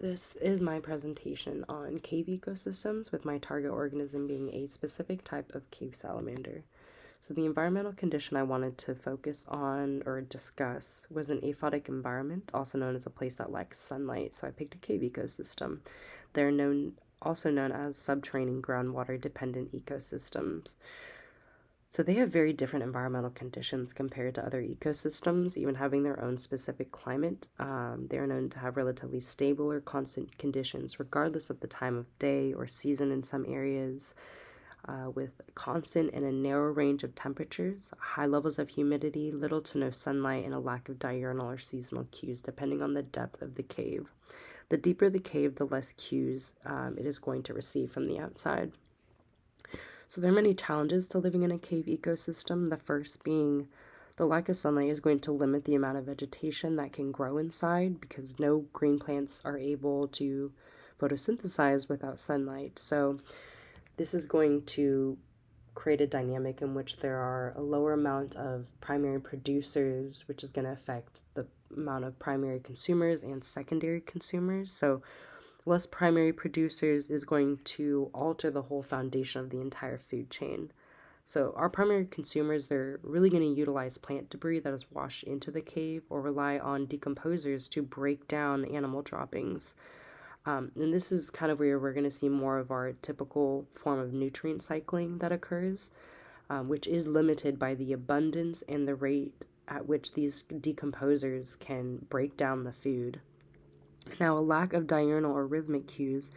This is my presentation on cave ecosystems, with my target organism being a specific type of cave salamander. So the environmental condition I wanted to focus on or discuss was an aphotic environment, also known as a place that lacks sunlight. So I picked a cave ecosystem. Also known as subterranean groundwater dependent ecosystems. So they have very different environmental conditions compared to other ecosystems, even having their own specific climate. They are known to have relatively stable or constant conditions, regardless of the time of day or season in some areas, with constant and a narrow range of temperatures, high levels of humidity, little to no sunlight, and a lack of diurnal or seasonal cues, depending on the depth of the cave. The deeper the cave, the less cues it is going to receive from the outside. So there are many challenges to living in a cave ecosystem. The first being the lack of sunlight is going to limit the amount of vegetation that can grow inside, because no green plants are able to photosynthesize without sunlight. So this is going to create a dynamic in which there are a lower amount of primary producers, which is going to affect the amount of primary consumers and secondary consumers. So less primary producers is going to alter the whole foundation of the entire food chain. So our primary consumers, they're really going to utilize plant debris that is washed into the cave, or rely on decomposers to break down animal droppings. And this is kind of where we're going to see more of our typical form of nutrient cycling that occurs, which is limited by the abundance and the rate at which these decomposers can break down the food. Now, a lack of diurnal or rhythmic cues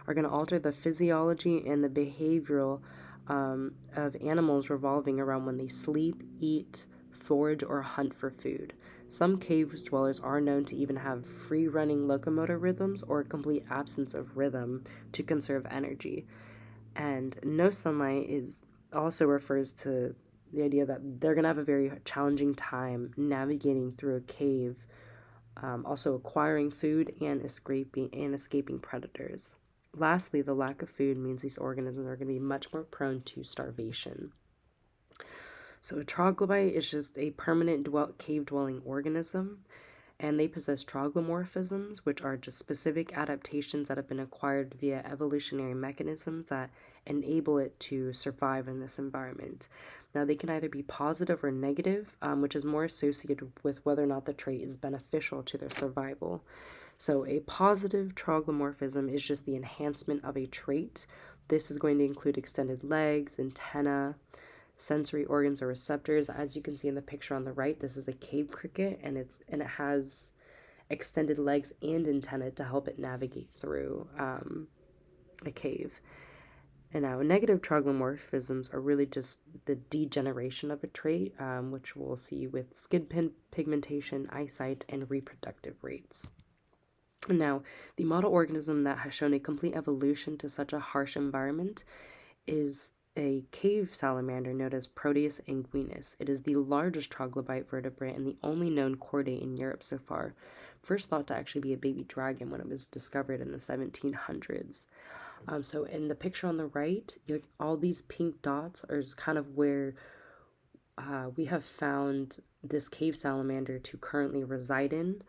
are going to alter the physiology and the behavioral of animals revolving around when they sleep, eat, forage, or hunt for food. Some cave dwellers are known to even have free running locomotor rhythms or a complete absence of rhythm to conserve energy. And no sunlight is also refers to the idea that they're going to have a very challenging time navigating through a cave, also acquiring food and escaping predators. Lastly, the lack of food means these organisms are going to be much more prone to starvation. So a troglobite is just a permanent cave-dwelling organism, and they possess troglomorphisms, which are just specific adaptations that have been acquired via evolutionary mechanisms that enable it to survive in this environment. Now, they can either be positive or negative, which is more associated with whether or not the trait is beneficial to their survival. So, a positive troglomorphism is just the enhancement of a trait. This is going to include extended legs, antenna, sensory organs or receptors. As you can see in the picture on the right, this is a cave cricket, and it has extended legs and antennae to help it navigate through a cave. And now, negative troglomorphisms are really just the degeneration of a trait, which we'll see with skin pigmentation, eyesight, and reproductive rates. Now, the model organism that has shown a complete evolution to such a harsh environment is a cave salamander known as Proteus anguinus. It is the largest troglobite vertebrate and the only known chordate in Europe so far. First thought to actually be a baby dragon when it was discovered in the 1700s. So in the picture on the right, all these pink dots are kind of where we have found this cave salamander to currently reside in.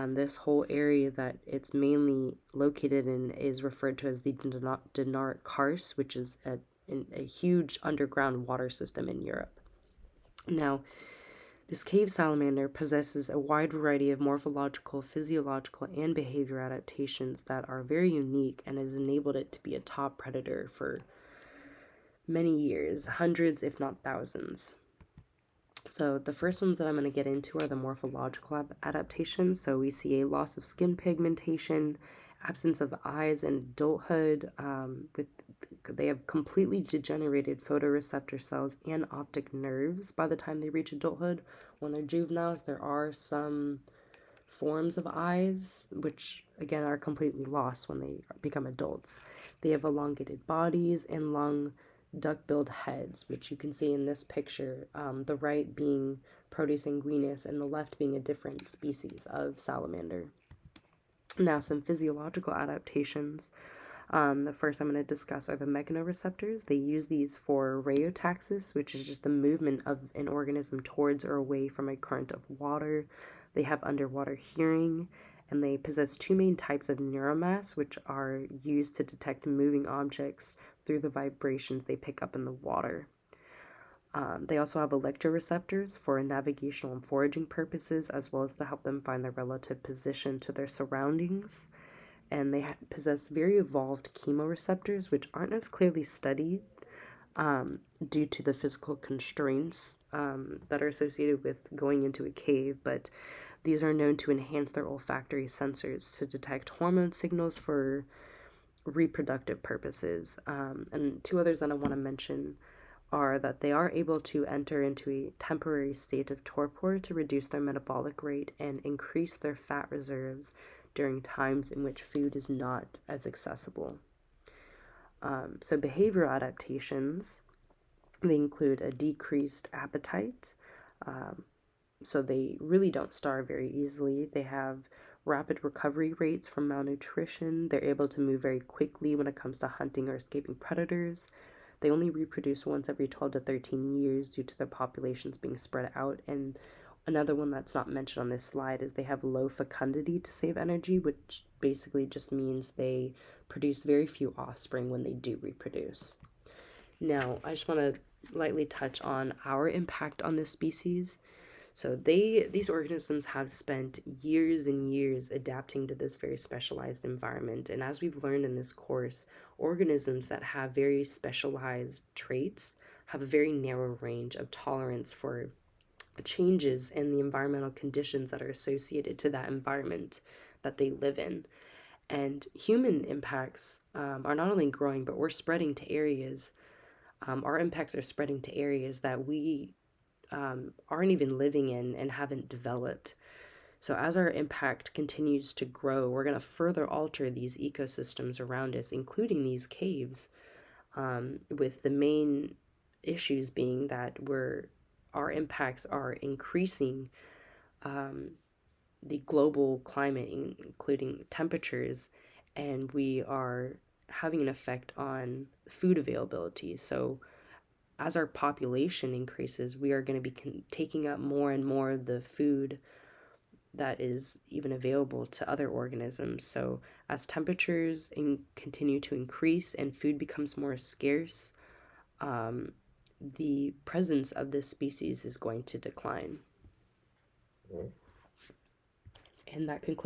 This whole area that it's mainly located in is referred to as the Dinaric Karst, which is a huge underground water system in Europe. Now, this cave salamander possesses a wide variety of morphological, physiological, and behavior adaptations that are very unique and has enabled it to be a top predator for many years, hundreds if not thousands. So the first ones that I'm going to get into are the morphological adaptations. So we see a loss of skin pigmentation, absence of eyes in adulthood, they have completely degenerated photoreceptor cells and optic nerves by the time they reach adulthood. When they're juveniles, there are some forms of eyes, which again are completely lost when they become adults. They have elongated bodies and long duck-billed heads, which you can see in this picture, the right being Proteus anguinus and the left being a different species of salamander. Now, some physiological adaptations. The first I'm going to discuss are the mechanoreceptors. They use these for rheotaxis, which is just the movement of an organism towards or away from a current of water. They have underwater hearing, And they possess two main types of neuromass, which are used to detect moving objects through the vibrations they pick up in the water. They also have electroreceptors for navigational and foraging purposes, as well as to help them find their relative position to their surroundings. And they possess very evolved chemoreceptors, which aren't as clearly studied due to the physical constraints that are associated with going into a cave, but these are known to enhance their olfactory sensors to detect hormone signals for reproductive purposes. And two others that I want to mention are that they are able to enter into a temporary state of torpor to reduce their metabolic rate and increase their fat reserves during times in which food is not as accessible. So behavioral adaptations, they include a decreased appetite. So they really don't starve very easily. They have rapid recovery rates from malnutrition. They're able to move very quickly when it comes to hunting or escaping predators. They only reproduce once every 12 to 13 years due to their populations being spread out. And another one that's not mentioned on this slide is they have low fecundity to save energy, which basically just means they produce very few offspring when they do reproduce. Now, I just want to lightly touch on our impact on this species. So these organisms have spent years and years adapting to this very specialized environment. And as we've learned in this course, organisms that have very specialized traits have a very narrow range of tolerance for changes in the environmental conditions that are associated to that environment that they live in. And human impacts are not only growing, but we're spreading to areas. Our impacts are spreading to areas that we aren't even living in and haven't developed. So as our impact continues to grow, we're going to further alter these ecosystems around us, including these caves, with the main issues being that our impacts are increasing the global climate, including temperatures, and we are having an effect on food availability. So as our population increases, we are going to be taking up more and more of the food that is even available to other organisms. So as temperatures continue to increase and food becomes more scarce, the presence of this species is going to decline. And that concludes